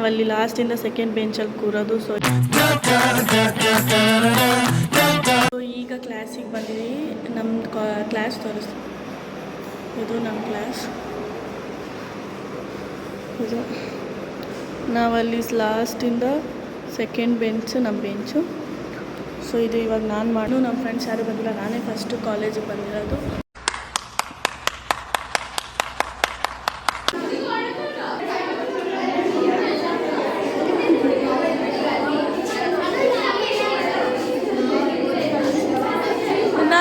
ನಾವಲ್ಲಿ ಲಾಸ್ಟಿಂದ second ಬೆಂಚಲ್ಲಿ ಕೂರೋದು. So ಈಗ ಕ್ಲಾಸಿಗೆ ಬಂದಿದ್ದೀವಿ. ನಮ್ಮ ಕ್ಲಾಸ್ ತೋರಿಸ್ತೀವಿ. ಇದು ನಮ್ಮ ಕ್ಲಾಸ್. ಇದು ನಾವಲ್ಲಿ ಲಾಸ್ಟಿಂದ ಸೆಕೆಂಡ್ ಬೆಂಚು ನಮ್ಮ ಬೆಂಚು. ಸೊ ಇದು ಇವಾಗ ನಾನು ನಮ್ಮ ಫ್ರೆಂಡ್ಸ್ ಯಾರು ಬಂದಿಲ್ಲ, ನಾನೇ ಫಸ್ಟು ಕಾಲೇಜಿಗೆ ಬಂದಿರೋದು.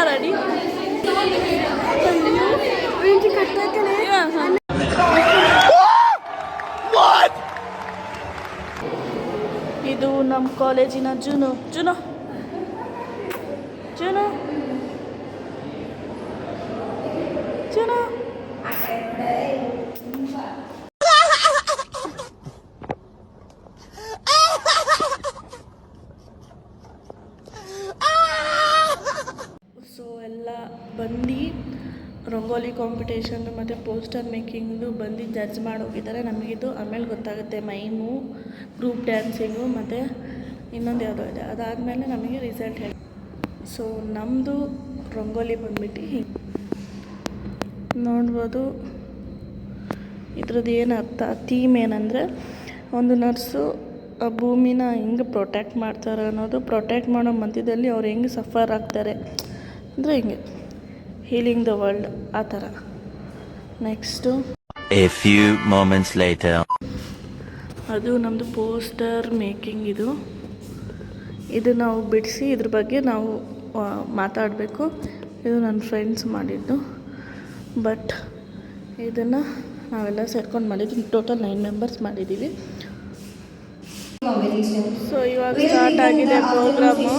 ರೆಡಿ ಇದು ನಮ್ಮ ಕಾಲೇಜಿನ ಜುನು ಜುನು ಜುನು ಜುನು. ಸೊ ಎಲ್ಲ ಬಂದು ರಂಗೋಲಿ ಕಾಂಪಿಟೇಷನ್ನು ಮತ್ತು ಪೋಸ್ಟರ್ ಮೇಕಿಂಗ್ದು ಬಂದು ಜಡ್ಜ್ ಮಾಡಿ ಹೋಗಿದ್ದಾರೆ. ನಮಗಿದು ಆಮೇಲೆ ಗೊತ್ತಾಗುತ್ತೆ. ಮೈಮು, ಗ್ರೂಪ್ ಡ್ಯಾನ್ಸಿಂಗು ಮತ್ತು ಇನ್ನೊಂದು ಯಾವುದೋ ಇದೆ. ಅದಾದಮೇಲೆ ನಮಗೆ ರಿಸಲ್ಟ್ ಹೇಳಿ. ಸೊ ನಮ್ಮದು ರಂಗೋಲಿ ಬಂದ್ಬಿಟ್ಟು ಹಿಂಗೆ ನೋಡ್ಬೋದು. ಇದ್ರದ್ದು ಏನು ಅರ್ಥ, ಥೀಮ್ ಏನಂದರೆ ಒಂದು ನರ್ಸು ಆ ಭೂಮಿನ ಹೆಂಗೆ ಪ್ರೊಟೆಕ್ಟ್ ಮಾಡ್ತಾರೆ ಅನ್ನೋದು, ಪ್ರೊಟೆಕ್ಟ್ ಮಾಡೋ ಮಧ್ಯದಲ್ಲಿ ಅವ್ರು ಹೆಂಗೆ ಸಫರ್ ಆಗ್ತಾರೆ ಅಂದರೆ ಹಿಂಗೆ ಹೀಲಿಂಗ್ ದ ವರ್ಲ್ಡ್ ಆ ಥರ. Next A few moments later. ಅದು ನಮ್ಮದು ಪೋಸ್ಟರ್ ಮೇಕಿಂಗ್. ಇದು ನಾವು ಬಿಡಿಸಿ ಇದ್ರ ಬಗ್ಗೆ ನಾವು ಮಾತಾಡಬೇಕು. ಇದು ನನ್ನ ಫ್ರೆಂಡ್ಸ್ ಮಾಡಿದ್ದು, ಬಟ್ ಇದನ್ನು ನಾವೆಲ್ಲ ಸೇರ್ಕೊಂಡು ಮಾಡಿದ್ವಿ. ಟೋಟಲ್ 9 ಮೆಂಬರ್ಸ್ ಮಾಡಿದ್ದೀವಿ. ಸೊ ಇವಾಗ ಸ್ಟಾರ್ಟ್ ಆಗಿದೆ ಪ್ರೋಗ್ರಾಮು.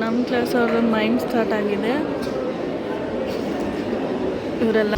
ನಮ್ಮ ಕ್ಲಾಸ್ ಅವ್ರದ್ದು ಮೈಮ್ ಸ್ಟಾರ್ಟ್ ಆಗಿದೆ. ಇವರೆಲ್ಲ